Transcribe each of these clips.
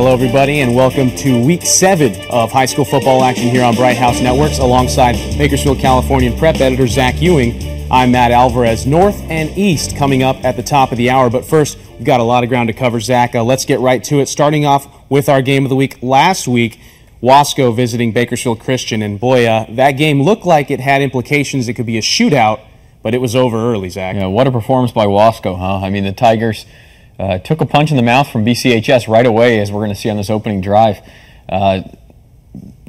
Hello, everybody, and welcome to Week 7 of high school football action here on Bright House Networks alongside Bakersfield Californian Prep editor Zach Ewing. I'm Matt Alvarez. North and East coming up at the top of the hour, but first, we've got a lot of ground to cover, Zach. Let's get right to it, starting off with our game of the week last week. Wasco visiting Bakersfield Christian, and boy, that game looked like it had implications. It could be a shootout, but it was over early, Zach. Yeah, what a performance by Wasco, huh? I mean, the Tigers took a punch in the mouth from BCHS right away, as we're going to see on this opening drive.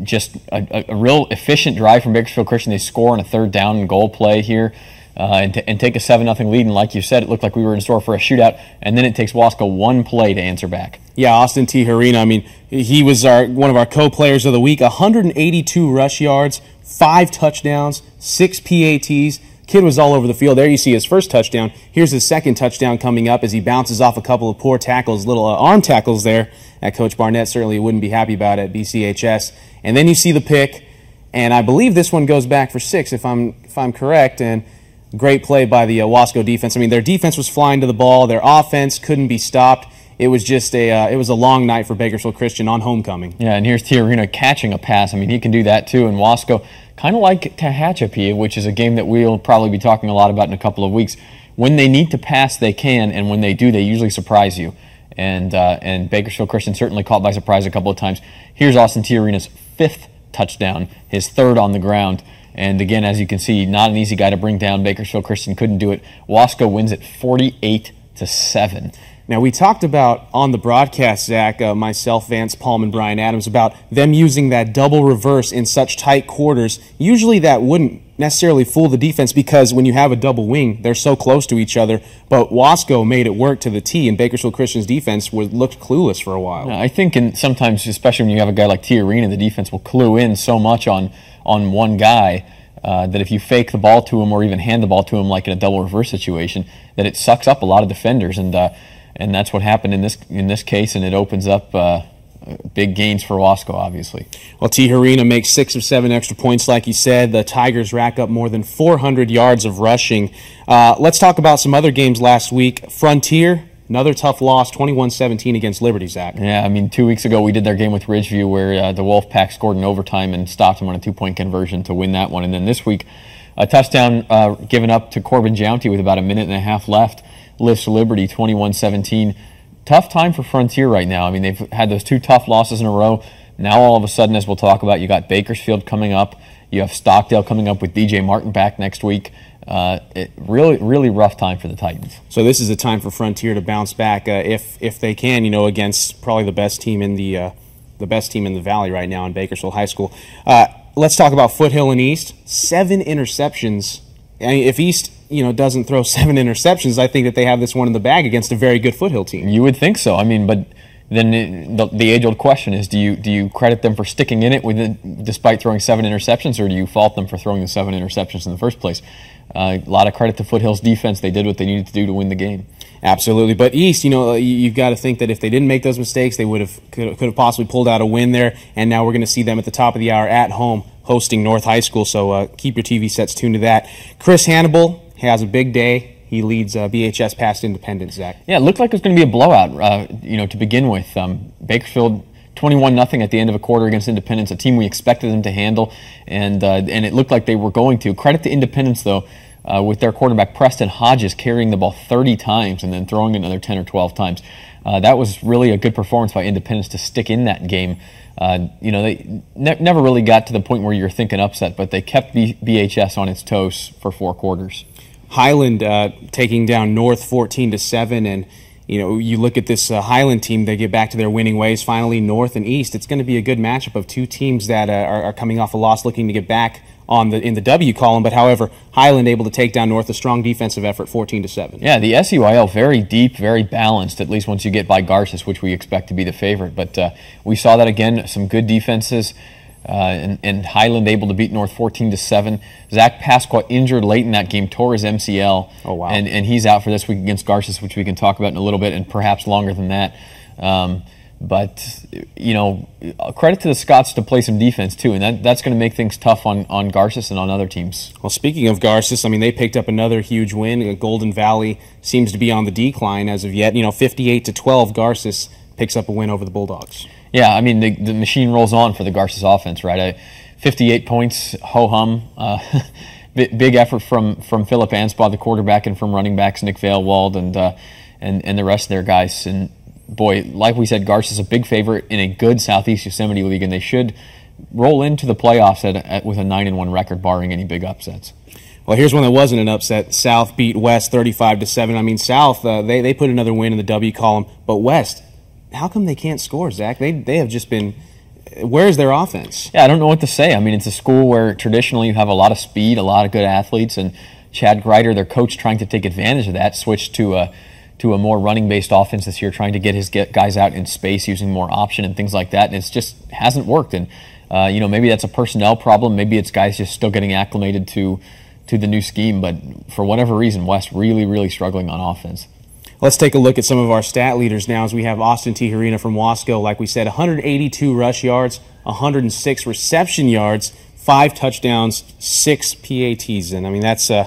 Just a real efficient drive from Bakersfield Christian. They score on a third down and goal play here and take a 7-0 lead. And like you said, it looked like we were in store for a shootout. And then it takes Wasco one play to answer back. Yeah, Austin Tijerina, I mean, he was one of our co-players of the week. 182 rush yards, 5 touchdowns, 6 PATs. Kid was all over the field. There you see his first touchdown. Here's his second touchdown coming up as he bounces off a couple of poor tackles, little arm tackles there that Coach Barnett certainly wouldn't be happy about at BCHS. And then you see the pick, and I believe this one goes back for 6 if I'm correct. And great play by the Wasco defense. I mean, their defense was flying to the ball. Their offense couldn't be stopped. It was just it was a long night for Bakersfield Christian on homecoming. Yeah, and here's Tijerina catching a pass. I mean, he can do that too. And Wasco, kind of like Tehachapi, which is a game that we'll probably be talking a lot about in a couple of weeks. When they need to pass, they can, and when they do, they usually surprise you. And Bakersfield Christian certainly caught by surprise a couple of times. Here's Austin Tijerina's 5th touchdown, his 3rd on the ground. And again, as you can see, not an easy guy to bring down. Bakersfield Christian couldn't do it. Wasco wins it 48-7. Now, we talked about on the broadcast, Zach, myself, Vance Palm, and Brian Adams, about them using that double reverse in such tight quarters. Usually that wouldn't necessarily fool the defense because when you have a double wing, they're so close to each other. But Wasco made it work to the T, and Bakersfield Christian's defense looked clueless for a while. I think sometimes, especially when you have a guy like Tijerina, the defense will clue in so much on one guy that if you fake the ball to him or even hand the ball to him like in a double reverse situation, that it sucks up a lot of defenders. And that's what happened in this case, and it opens up big gains for Wasco, obviously. Well, Tijerina makes 6 of 7 extra points, like you said. The Tigers rack up more than 400 yards of rushing. Let's talk about some other games last week. Frontier, another tough loss, 21-17 against Liberty, Zach. Yeah, I mean, 2 weeks ago we did their game with Ridgeview where the Wolfpack scored in overtime and stopped them on a 2-point conversion to win that one. And then this week, a touchdown given up to Corbin Jounty with about a minute and a half left. Lifts Liberty 21-17. Tough time for Frontier right now. I mean, they've had those 2 tough losses in a row. Now all of a sudden, as we'll talk about, you got Bakersfield coming up. You have Stockdale coming up with DJ Martin back next week. Really rough time for the Titans. So this is a time for Frontier to bounce back if they can, against probably the best team in the Valley right now in Bakersfield High School. Let's talk about Foothill and East. 7 interceptions. I mean, if East doesn't throw 7 interceptions, I think that they have this one in the bag against a very good Foothill team. You would think so. I mean, but then the age-old question is, do you credit them for sticking in it despite throwing 7 interceptions, or do you fault them for throwing the 7 interceptions in the first place? A lot of credit to Foothill's defense. They did what they needed to do to win the game. Absolutely. But East, you've got to think that if they didn't make those mistakes, they could have possibly pulled out a win there, and now we're going to see them at the top of the hour at home hosting North High School, so keep your TV sets tuned to that. Chris Hannibal has a big day. He leads BHS past Independence, Zach. Yeah, it looked like it was going to be a blowout, to begin with. Bakersfield 21-0 at the end of a quarter against Independence, a team we expected them to handle, and it looked like they were going to. Credit to Independence, though, with their quarterback Preston Hodges carrying the ball 30 times and then throwing it another 10 or 12 times. That was really a good performance by Independence to stick in that game. They never really got to the point where you're thinking upset, but they kept BHS on its toes for 4 quarters. Highland taking down North 14-7, and you look at this Highland team, they get back to their winning ways. Finally, North and East. It's going to be a good matchup of 2 teams that are coming off a loss, looking to get back in the W column. But however, Highland able to take down North, a strong defensive effort, 14-7. Yeah, the SEYL very deep, very balanced. At least once you get by Garces, which we expect to be the favorite. But we saw that again. Some good defenses. And Highland able to beat North 14-7. Zach Pasqua injured late in that game, tore his MCL. Oh, wow. And he's out for this week against Garces, which we can talk about in a little bit, and perhaps longer than that. But credit to the Scots to play some defense too, and that's going to make things tough on Garces and on other teams. Well, speaking of Garces, I mean, they picked up another huge win. Golden Valley seems to be on the decline as of yet. 58-12, Garces picks up a win over the Bulldogs. Yeah, I mean, the machine rolls on for the Garces offense, right? 58 points, ho-hum. Big effort from Philip Anspaugh, the quarterback, and from running backs Nick Vailwald and the rest of their guys. And boy, like we said, Garces is a big favorite in a good Southeast Yosemite League, and they should roll into the playoffs with a 9-1 record, barring any big upsets. Well, here's one that wasn't an upset. South beat West 35-7. I mean, South they put another win in the W column, but West, how come they can't score, Zach? They have just been. Where's their offense? Yeah, I don't know what to say. I mean, it's a school where traditionally you have a lot of speed, a lot of good athletes, and Chad Greider, their coach, trying to take advantage of that, switched to a more running-based offense this year, trying to get his guys out in space using more option and things like that, and it just hasn't worked. And maybe that's a personnel problem. Maybe it's guys just still getting acclimated to the new scheme. But for whatever reason, West really, really struggling on offense. Let's take a look at some of our stat leaders now as we have Austin Tijerina from Wasco. Like we said, 182 rush yards, 106 reception yards, 5 touchdowns, 6 PATs. And I mean, that's an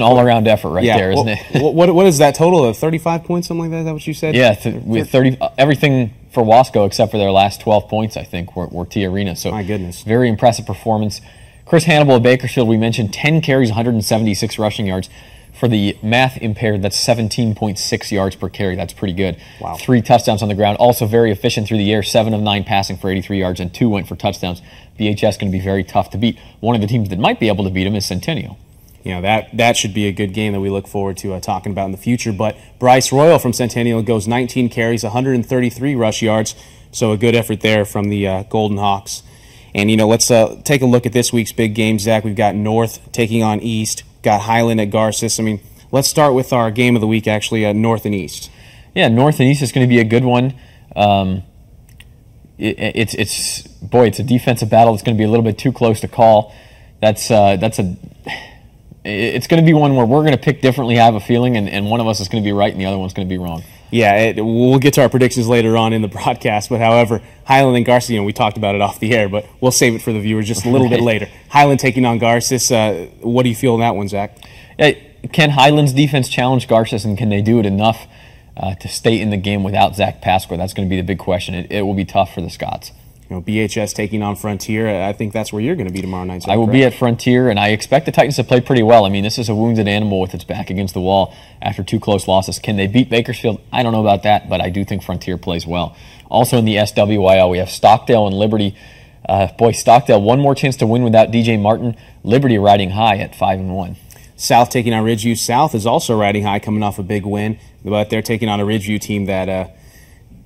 all-around effort there, isn't it? What is that total of 35 points, something like that? Is that what you said? Yeah, with 30, everything for Wasco except for their last 12 points, I think, were Tijerina. So my goodness, very impressive performance. Chris Hannibal of Bakersfield, we mentioned 10 carries, 176 rushing yards. For the math impaired, that's 17.6 yards per carry. That's pretty good. Wow. 3 touchdowns on the ground. Also very efficient through the air. 7 of 9 passing for 83 yards, and 2 went for touchdowns. BHS going to be very tough to beat. One of the teams that might be able to beat them is Centennial. That should be a good game that we look forward to talking about in the future. But Bryce Royal from Centennial goes 19 carries, 133 rush yards. So a good effort there from the Golden Hawks. And, let's take a look at this week's big game, Zach. We've got North taking on East. Got Highland at Garces. I mean, let's start with our game of the week, actually, North and East. Yeah, North and East is going to be a good one. It's a defensive battle. It's going to be a little bit too close to call. It's going to be one where we're going to pick differently, I have a feeling, and one of us is going to be right and the other one's going to be wrong. Yeah, we'll get to our predictions later on in the broadcast, but however, Highland and Garces, we talked about it off the air, but we'll save it for the viewers just a little bit later. Highland taking on Garces. What do you feel in that one, Zach? Can Highland's defense challenge Garces, and can they do it enough to stay in the game without Zach Pasqua? That's going to be the big question. It will be tough for the Scots. BHS taking on Frontier. I think that's where you're going to be tomorrow night. I will be at Frontier, and I expect the Titans to play pretty well. I mean, this is a wounded animal with its back against the wall after 2 close losses. Can they beat Bakersfield? I don't know about that, but I do think Frontier plays well. Also in the SWYL, we have Stockdale and Liberty. Stockdale, one more chance to win without DJ Martin. Liberty riding high at 5-1. South taking on Ridgeview. South is also riding high, coming off a big win, but they're taking on a Ridgeview team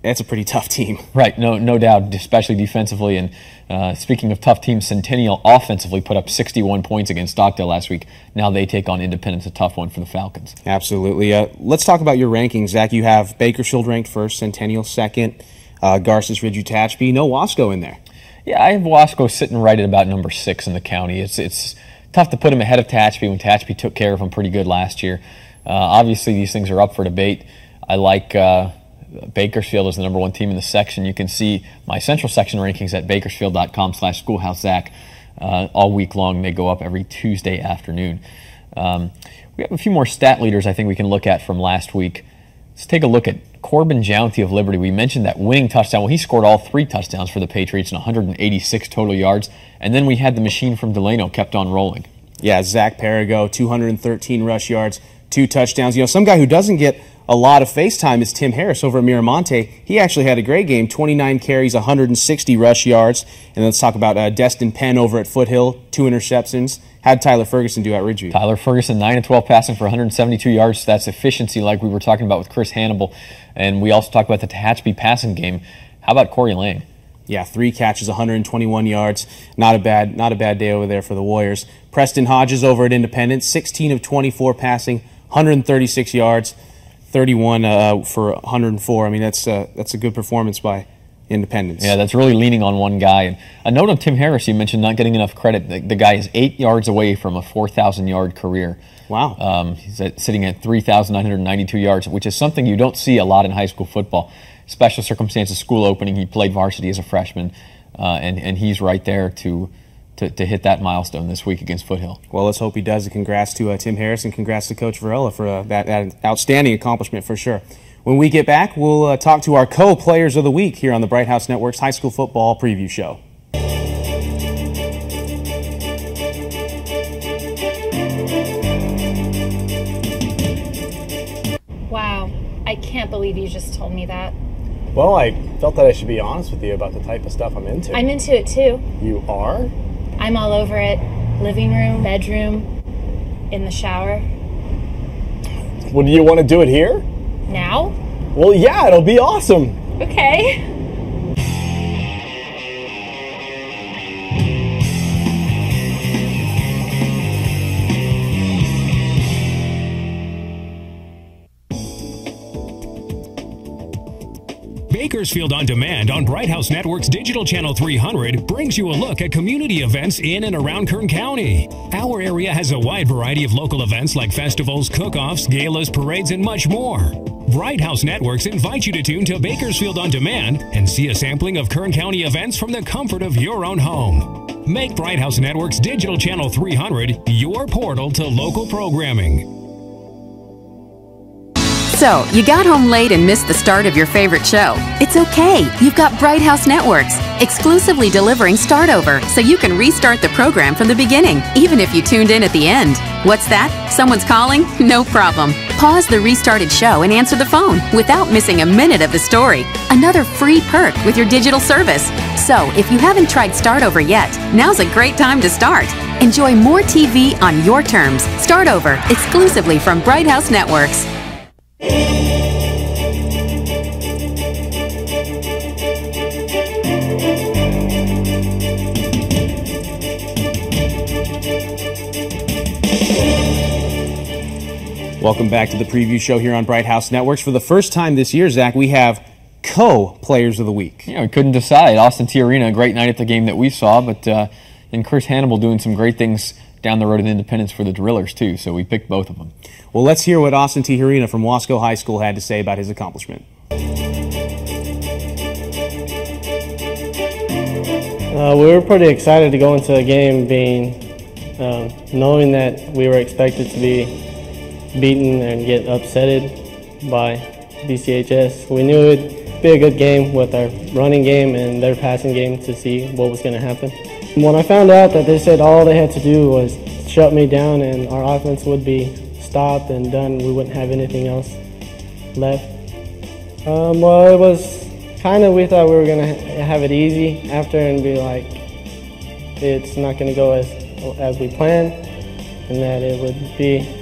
that's a pretty tough team. Right, no doubt, especially defensively. And speaking of tough teams, Centennial offensively put up 61 points against Stockdale last week. Now they take on Independence, a tough one for the Falcons. Absolutely. Let's talk about your rankings, Zach. You have Bakersfield ranked first, Centennial second, Garces, Ridgeview, Tehachapi. No Wasco in there. Yeah, I have Wasco sitting right at about number 6 in the county. It's tough to put him ahead of Tehachapi when Tehachapi took care of him pretty good last year. Obviously, these things are up for debate. I like Bakersfield is the number 1 team in the section. You can see my central section rankings at bakersfield.com/schoolhousezac all week long. They go up every Tuesday afternoon. We have a few more stat leaders I think we can look at from last week. Let's take a look at Corbin Jounty of Liberty. We mentioned that winning touchdown. Well, he scored all 3 touchdowns for the Patriots and 186 total yards. And then we had the machine from Delano kept on rolling. Yeah, Zach Perigo, 213 rush yards, 2 touchdowns. Some guy who doesn't get a lot of face time is Tim Harris over at Miramonte. He actually had a great game, 29 carries, 160 rush yards. And let's talk about Destin Penn over at Foothill, 2 interceptions. How'd Tyler Ferguson do at Ridgeview? Tyler Ferguson, 9 of 12 passing for 172 yards. That's efficiency like we were talking about with Chris Hannibal. And we also talked about the Tehachapi passing game. How about Corey Lang? Yeah, 3 catches, 121 yards. Not a bad day over there for the Warriors. Preston Hodges over at Independence, 16 of 24 passing, 136 yards. 31 for 104. I mean, that's a good performance by Independence. Yeah, that's really leaning on one guy. And a note on Tim Harris, you mentioned not getting enough credit. The guy is 8 yards away from a 4,000-yard career. Wow. He's sitting at 3,992 yards, which is something you don't see a lot in high school football. Special circumstances, school opening. He played varsity as a freshman, and he's right there to hit that milestone this week against Foothill. Well, let's hope he does. And congrats to Tim Harris, and congrats to Coach Varela for that outstanding accomplishment for sure. When we get back, we'll talk to our co-players of the week here on the Bright House Network's High School Football Preview Show. Wow, I can't believe you just told me that. Well, I felt that I should be honest with you about the type of stuff I'm into. I'm into it too. You are? I'm all over it. Living room, bedroom, in the shower. Well, do you want to do it here? Now? Well, yeah, it'll be awesome. Okay. Bakersfield On Demand on Bright House Network's Digital Channel 300 brings you a look at community events in and around Kern County. Our area has a wide variety of local events like festivals, cook-offs, galas, parades, and much more. Bright House Networks invite you to tune to Bakersfield On Demand and see a sampling of Kern County events from the comfort of your own home. Make Bright House Network's Digital Channel 300 your portal to local programming. So, you got home late and missed the start of your favorite show. It's okay. You've got Bright House Networks, exclusively delivering Start Over, so you can restart the program from the beginning, even if you tuned in at the end. What's that? Someone's calling? No problem. Pause the restarted show and answer the phone without missing a minute of the story. Another free perk with your digital service. So, if you haven't tried Start Over yet, now's a great time to start. Enjoy more TV on your terms. Start Over, exclusively from Bright House Networks. Welcome back to the preview show here on Bright House Networks. For the first time this year, Zach, we have co-players of the week. Yeah, we couldn't decide. Austin T. Arena, a great night at the game that we saw, but and Chris Hannibal doing some great things down the road at Independence for the Drillers, too, so we picked both of them. Well, let's hear what Austin T. Arena from Wasco High School had to say about his accomplishment. We were pretty excited to go into a game knowing that we were expected to be beaten and get upsetted by BCHS. We knew it'd be a good game with our running game and their passing game to see what was going to happen. When I found out that they said all they had to do was shut me down and our offense would be stopped and done, we wouldn't have anything else left. Well, it was kind of, we thought we were going to have it easy after and be like, it's not going to go as we planned, and that it would be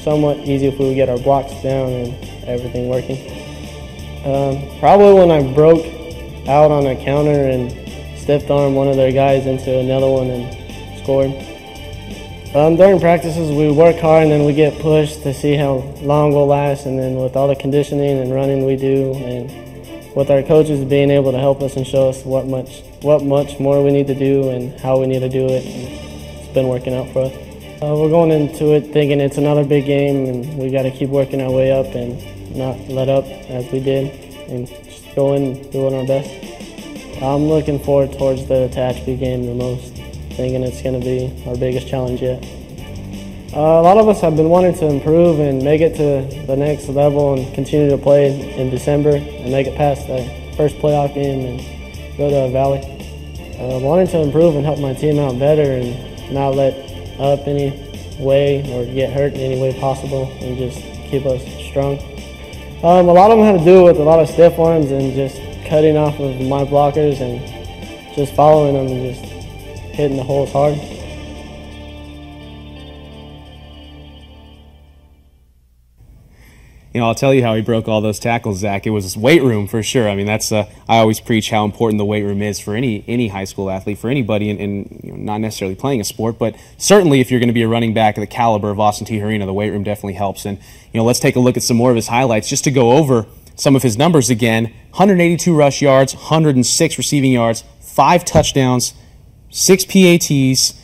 somewhat easy if we would get our blocks down and everything working. Probably when I broke out on a counter and stiffed arm one of their guys into another one and scored. During practices we work hard and then we get pushed to see how long we'll last, and then with all the conditioning and running we do, and with our coaches being able to help us and show us what much more we need to do and how we need to do it, it's been working out for us. We're going into it thinking it's another big game and we got to keep working our way up and not let up as we did, and just go in doing our best. I'm looking forward towards the Tehachapi game the most, thinking it's going to be our biggest challenge yet. A lot of us have been wanting to improve and make it to the next level and continue to play in December and make it past the first playoff game and go to Valley. Wanting to improve and help my team out better and not let up any way or get hurt in any way possible and just keep us strong. A lot of them had to do with a lot of stiff arms and just cutting off of my blockers and just following them and just hitting the holes hard. You know, I'll tell you how he broke all those tackles, Zach. It was weight room for sure. I mean, that's I always preach how important the weight room is for any high school athlete, for anybody, in you know, not necessarily playing a sport, but certainly if you're going to be a running back of the caliber of Austin T. Harina, the weight room definitely helps. And you know, let's take a look at some more of his highlights just to go over some of his numbers again. 182 rush yards, 106 receiving yards, 5 touchdowns, 6 PATs.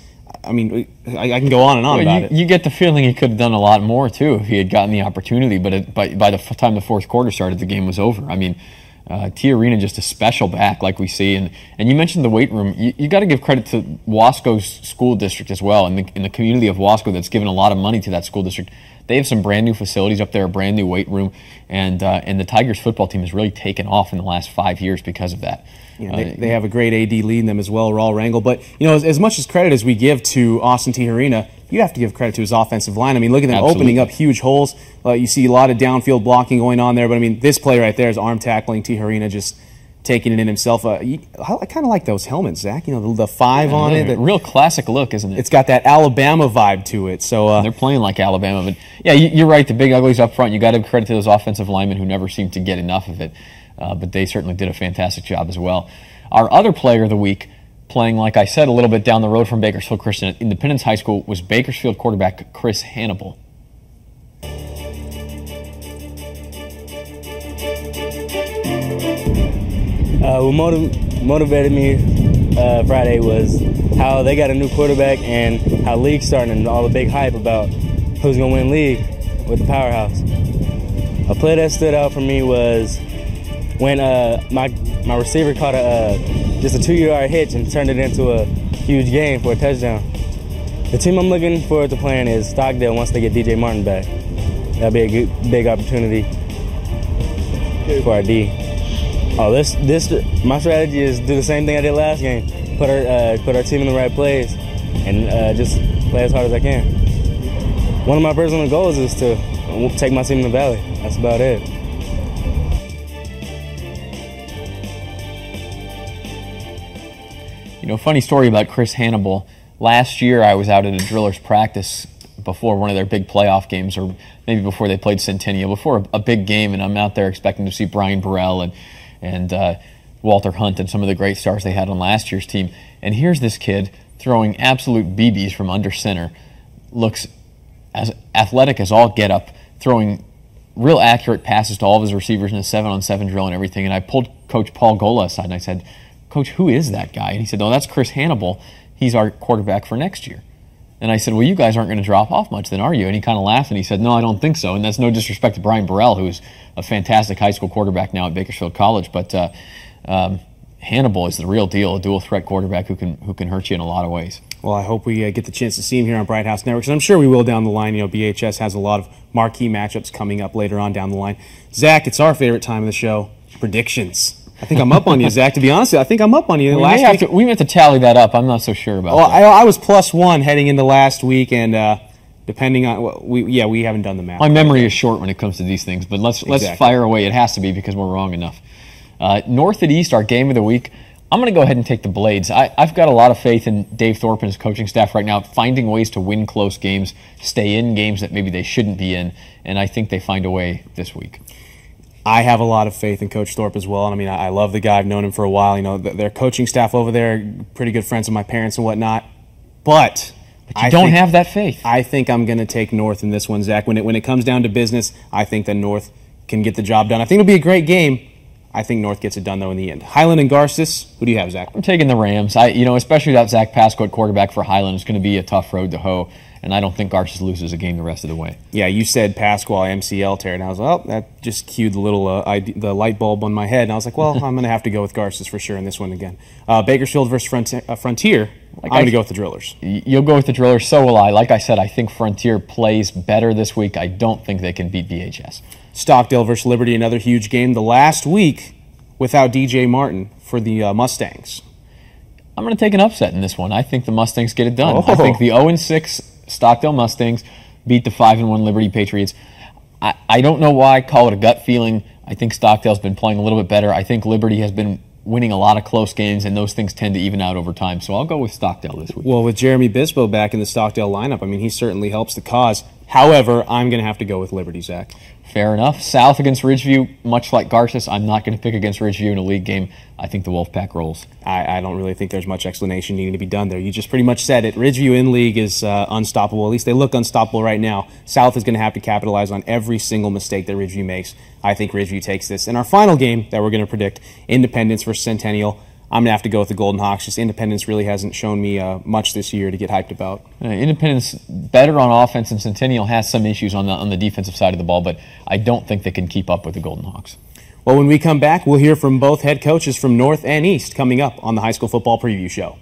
I mean, I can go on and on about it. You get the feeling he could have done a lot more, too, if he had gotten the opportunity. But by the time the fourth quarter started, the game was over. I mean, Tiarina just a special back like we see. And you mentioned the weight room. You got to give credit to Wasco's school district as well, and the community of Wasco that's given a lot of money to that school district. They have some brand new facilities up there, a brand new weight room, and the Tigers football team has really taken off in the last 5 years because of that. Yeah, they have a great AD leading them as well, Raul Rangel. But, as much as credit as we give to Austin Tiarina, you have to give credit to his offensive line. I mean, look at them opening up huge holes. You see a lot of downfield blocking going on there. But, I mean, this play right there is arm tackling Tiarina, just taking it in himself. I kind of like those helmets, Zach. The 5 on it. A real classic look, isn't it? It's got that Alabama vibe to it. So they're playing like Alabama. But, yeah, you're right. The big uglies up front. You got to give credit to those offensive linemen who never seem to get enough of it. But they certainly did a fantastic job as well. Our other player of the week, playing, like I said, a little bit down the road from Bakersfield Christian at Independence High School, was Bakersfield quarterback Chris Hannibal. What motivated me Friday was how they got a new quarterback and how league's starting and all the big hype about who's going to win league with the powerhouse. A play that stood out for me was when my receiver caught just a 2-yard hitch and turned it into a huge gain for a touchdown. The team I'm looking forward to playing is Stockdale once they get DJ Martin back. That'll be a big opportunity for our D. My strategy is do the same thing I did last game. Put our team in the right place and just play as hard as I can. One of my personal goals is to take my team in the Valley. That's about it. Funny story about Chris Hannibal. Last year I was out at a Drillers practice before one of their big playoff games, or maybe before they played Centennial, before a big game, and I'm out there expecting to see Brian Burrell and Walter Hunt and some of the great stars they had on last year's team. And here's this kid throwing absolute BBs from under center, looks as athletic as all get up, throwing real accurate passes to all of his receivers in a 7-on-7 drill and everything. And I pulled Coach Paul Gola aside and I said, "Coach, who is that guy?" And he said, "Oh, that's Chris Hannibal. He's our quarterback for next year." And I said, "Well, you guys aren't going to drop off much then, are you?" And he kind of laughed and he said, "No, I don't think so." And that's no disrespect to Brian Burrell, who's a fantastic high school quarterback now at Bakersfield College. But Hannibal is the real deal, a dual threat quarterback who can hurt you in a lot of ways. Well, I hope we get the chance to see him here on Bright House Networks, and I'm sure we will down the line. BHS has a lot of marquee matchups coming up later on down the line. Zach, it's our favorite time of the show, predictions. I think I'm up on you, Zach. To be honest, I think I'm up on you. We meant to tally that up. I'm not so sure about that. I was +1 heading into last week, and depending on we haven't done the math. My memory is short when it comes to these things, but let's fire away. It has to be because we're wrong enough. North at East, our game of the week. I'm going to go ahead and take the Blades. I've got a lot of faith in Dave Thorpe and his coaching staff right now, finding ways to win close games, stay in games that maybe they shouldn't be in, and I think they find a way this week. I have a lot of faith in Coach Thorpe as well, and I mean, I love the guy. I've known him for a while. Their coaching staff over there, pretty good friends of my parents and whatnot. But you don't have that faith. I think I'm going to take North in this one, Zach. When it comes down to business, I think that North can get the job done. I think it'll be a great game. I think North gets it done, though, in the end. Highland and Garces, who do you have, Zach? I'm taking the Rams. Especially without Zach Pasco at quarterback for Highland, it's going to be a tough road to hoe, and I don't think Garces loses a game the rest of the way. Yeah, you said Pasquale MCL tear, and I was like, oh, that just cued the little the light bulb on my head, and I was like, well, I'm going to have to go with Garces for sure in this one again. Bakersfield versus Frontier. I'm going to go with the Drillers. You'll go with the Drillers, so will I. Like I said, I think Frontier plays better this week. I don't think they can beat BHS. Stockdale versus Liberty, another huge game. The last week without DJ Martin for the Mustangs. I'm going to take an upset in this one. I think the Mustangs get it done. I think the 0-6 Stockdale Mustangs beat the 5-1 Liberty Patriots. I don't know why I call it a gut feeling. I think Stockdale's been playing a little bit better. I think Liberty has been winning a lot of close games, and those things tend to even out over time. So I'll go with Stockdale this week. Well, with Jeremy Bispo back in the Stockdale lineup, I mean, he certainly helps the cause. However, I'm going to have to go with Liberty, Zach. Fair enough. South against Ridgeview, much like Garces, I'm not going to pick against Ridgeview in a league game. I think the Wolfpack rolls. I don't really think there's much explanation needing to be done there. You just pretty much said it. Ridgeview in league is unstoppable. At least they look unstoppable right now. South is going to have to capitalize on every single mistake that Ridgeview makes. I think Ridgeview takes this. In our final game that we're going to predict, Independence versus Centennial, I'm going to have to go with the Golden Hawks. Just Independence really hasn't shown me much this year to get hyped about. Independence better on offense, and Centennial has some issues on the defensive side of the ball, but I don't think they can keep up with the Golden Hawks. Well, when we come back, we'll hear from both head coaches from North and East coming up on the High School Football Preview Show.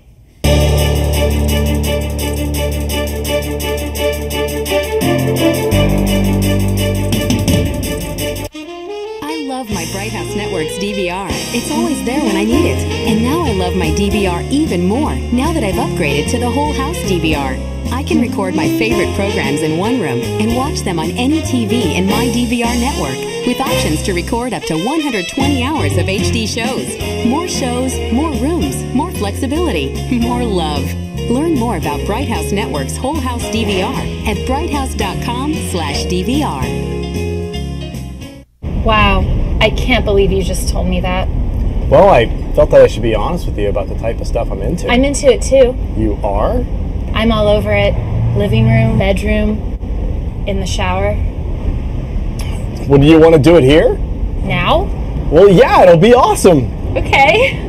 I love my Bright House Network's DVR. It's always there when I need it. And now I love my DVR even more now that I've upgraded to the whole house DVR. I can record my favorite programs in one room and watch them on any TV in my DVR network, with options to record up to 120 hours of HD shows, more rooms, more flexibility, more love. Learn more about Bright House Network's whole house DVR at brighthouse.com/DVR. Wow, I can't believe you just told me that. Well, I felt that I should be honest with you about the type of stuff I'm into. I'm into it too. You are? I'm all over it. Living room, bedroom, in the shower. Well, do you want to do it here? Now? Well, yeah, it'll be awesome. Okay.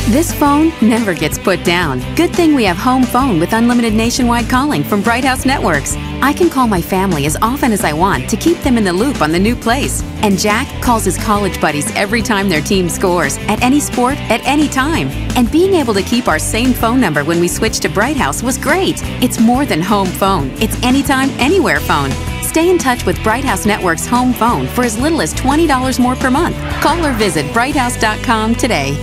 This phone never gets put down. Good thing we have home phone with unlimited nationwide calling from Bright House Networks. I can call my family as often as I want to keep them in the loop on the new place. And Jack calls his college buddies every time their team scores, at any sport, at any time. And being able to keep our same phone number when we switched to Bright House was great. It's more than home phone. It's anytime, anywhere phone. Stay in touch with Bright House Network's home phone for as little as $20 more per month. Call or visit brighthouse.com today.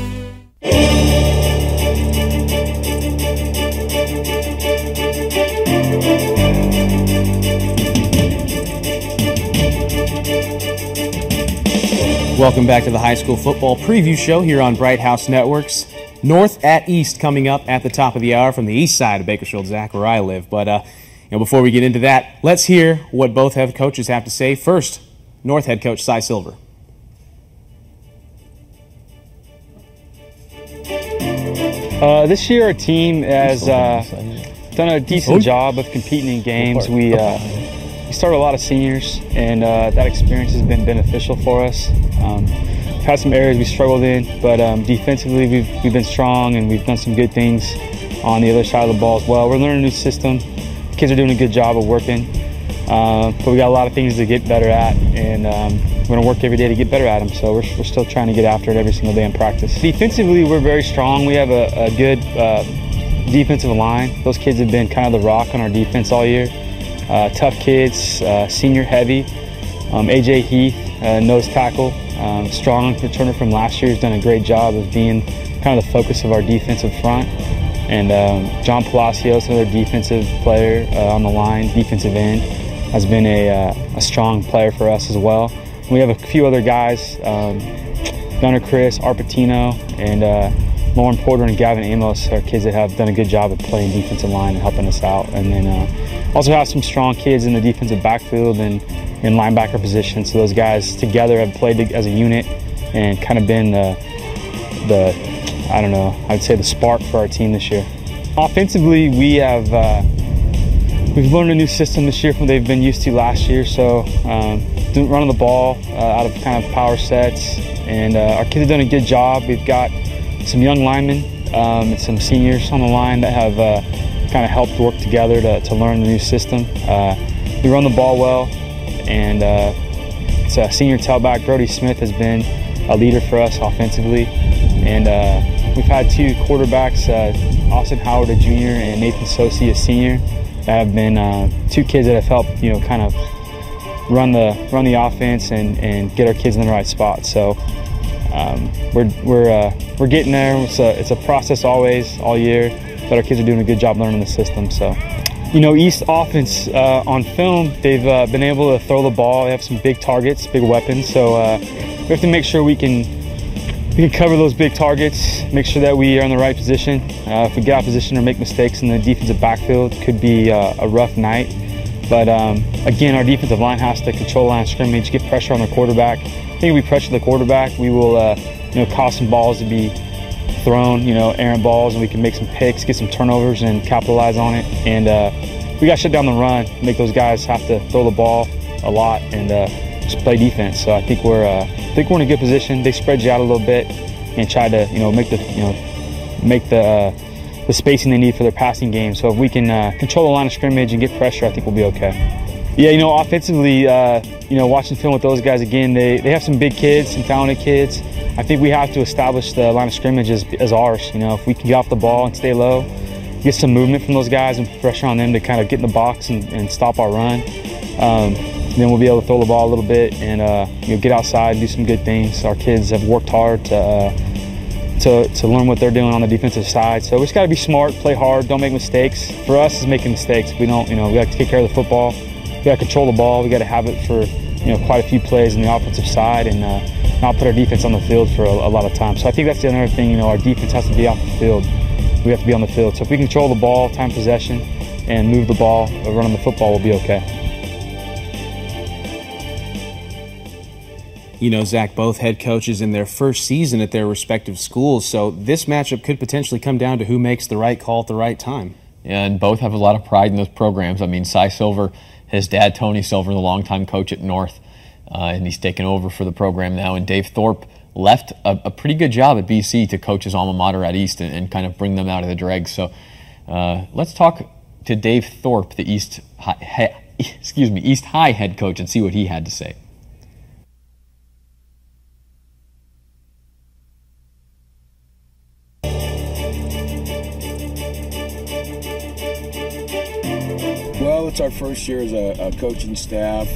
Welcome back to the High School Football Preview Show here on Bright House Networks. North at East coming up at the top of the hour from the east side of Bakersfield, Zach, where I live. But before we get into that, let's hear what both head coaches have to say. First, North head coach Cy Silver. This year our team has done a decent job of competing in games. We started a lot of seniors, and that experience has been beneficial for us. We've had some areas we struggled in, but defensively we've been strong, and we've done some good things on the other side of the ball as well. We're learning a new system. Kids are doing a good job of working, but we got a lot of things to get better at, and we're going to work every day to get better at them. So we're still trying to get after it every single day in practice. Defensively, we're very strong. We have a good defensive line. Those kids have been kind of the rock on our defense all year. Tough kids, senior heavy. AJ Heath, nose tackle, strong returner from last year, has done a great job of being kind of the focus of our defensive front. And John Palacios, another defensive player on the line, defensive end, has been a strong player for us as well. We have a few other guys, Gunnar Chris, Arpatino, and Lauren Porter and Gavin Amos are kids that have done a good job of playing defensive line and helping us out. And then also have some strong kids in the defensive backfield and in linebacker position. So those guys together have played as a unit and kind of been I don't know, I'd say the spark for our team this year. Offensively, we've learned a new system this year from what they've been used to last year. So running the ball out of kind of power sets, and our kids have done a good job. We've got some young linemen and some seniors on the line that have kind of helped work together to learn the new system. We run the ball well, and it's a senior tailback, Brody Smith, has been a leader for us offensively. And we've had two quarterbacks, Austin Howard, a junior, and Nathan Sosi, a senior, that have been two kids that have helped, kind of run the offense and get our kids in the right spot. So we're getting there. It's a process always, all year, but our kids are doing a good job learning the system. So, East offense on film, they've been able to throw the ball. They have some big targets, big weapons. So we have to make sure we can cover those big targets, make sure that we are in the right position. If we get out of position or make mistakes in the defensive backfield, it could be a rough night. But again, our defensive line has to control line of scrimmage, get pressure on the quarterback. I think if we pressure the quarterback, we will cause some balls to be thrown, errant balls, and we can make some picks, get some turnovers, and capitalize on it. And we got to shut down the run, make those guys have to throw the ball a lot, and just play defense. So I think we're in a good position. They spread you out a little bit and try to make the make the spacing they need for their passing game. So if we can control the line of scrimmage and get pressure, I think we'll be okay. Yeah, offensively, watching film with those guys again, they have some big kids, some talented kids. I think we have to establish the line of scrimmage as ours. If we can get off the ball and stay low, get some movement from those guys and pressure on them to kind of get in the box and stop our run, then we'll be able to throw the ball a little bit and get outside, do some good things. Our kids have worked hard to learn what they're doing on the defensive side. So we just got to be smart, play hard, don't make mistakes. For us, it's making mistakes. We don't, we got to take care of the football. We got to control the ball. We got to have it for quite a few plays on the offensive side and not put our defense on the field for a lot of time. So I think that's the other thing. Our defense has to be off the field. We have to be on the field. So if we control the ball, time possession, and move the ball, running the football, we'll be okay. Zach, both head coaches in their first season at their respective schools, so this matchup could potentially come down to who makes the right call at the right time. Yeah, and both have a lot of pride in those programs. I mean, Cy Silver, his dad, Tony Silver, the longtime coach at North, and he's taken over for the program now. And Dave Thorpe left a pretty good job at BC to coach his alma mater at East and kind of bring them out of the dregs. So let's talk to Dave Thorpe, the East High head coach, and see what he had to say. Well, it's our first year as a coaching staff,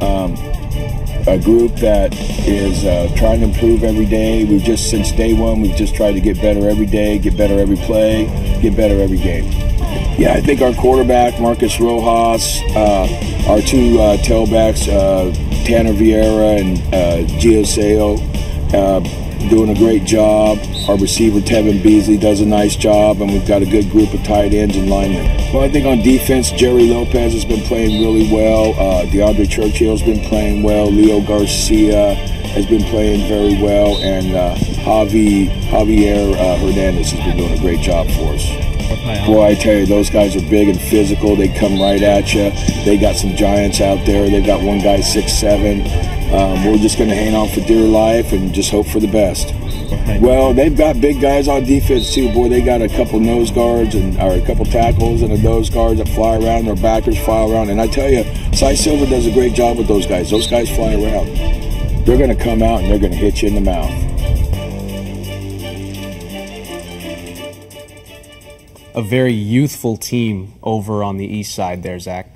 a group that is trying to improve every day. Since day one, we've just tried to get better every day, get better every play, get better every game. Yeah, I think our quarterback, Marcus Rojas, our two tailbacks, Tanner Vieira and Gio Seo, doing a great job. Our receiver, Tevin Beasley, does a nice job, and we've got a good group of tight ends and linemen. Well, I think on defense, Jerry Lopez has been playing really well. DeAndre Churchill's been playing well. Leo Garcia has been playing very well, and Javier Hernandez has been doing a great job for us. Boy, I tell you, those guys are big and physical. They come right at you. They got some giants out there. They've got one guy 6'7". We're just going to hang on for dear life and just hope for the best. Well, they've got big guys on defense too. Boy, they got a couple nose guards or a couple tackles and a nose guards that fly around. Their backers fly around. And I tell you, Cy Silver does a great job with those guys. Those guys fly around. They're going to come out and they're going to hit you in the mouth. A very youthful team over on the east side there, Zach.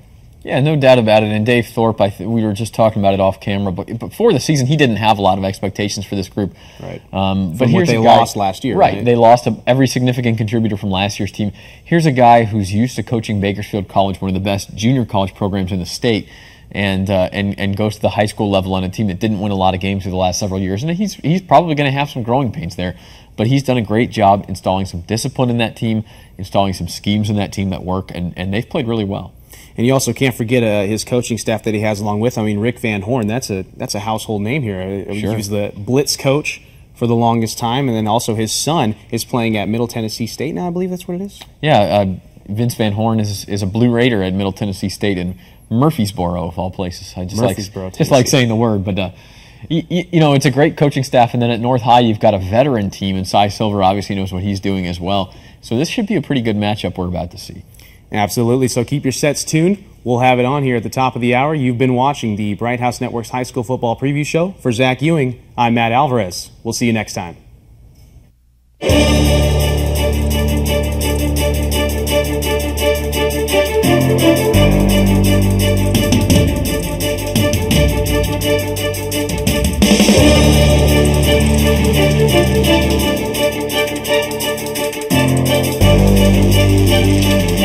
Yeah, no doubt about it. And Dave Thorpe, we were just talking about it off camera, but before the season, he didn't have a lot of expectations for this group. Right. But here's what they lost last year. Right. They lost every significant contributor from last year's team. Here's a guy who's used to coaching Bakersfield College, one of the best junior college programs in the state, and goes to the high school level on a team that didn't win a lot of games for the last several years. And he's probably going to have some growing pains there. But he's done a great job installing some discipline in that team, installing some schemes in that team that work, and they've played really well. And you also can't forget his coaching staff that he has along with. I mean, Rick Van Horn, that's a household name here. Sure. He was the blitz coach for the longest time, and then also his son is playing at Middle Tennessee State now, I believe that's what it is. Yeah, Vince Van Horn is a Blue Raider at Middle Tennessee State in Murfreesboro, of all places. I just like saying the word, but it's a great coaching staff. And then at North High, you've got a veteran team, and Cy Silver obviously knows what he's doing as well. So this should be a pretty good matchup we're about to see. Absolutely. So keep your sets tuned. We'll have it on here at the top of the hour. You've been watching the Bright House Network's High School Football Preview Show. For Zach Ewing, I'm Matt Alvarez. We'll see you next time. Thank you.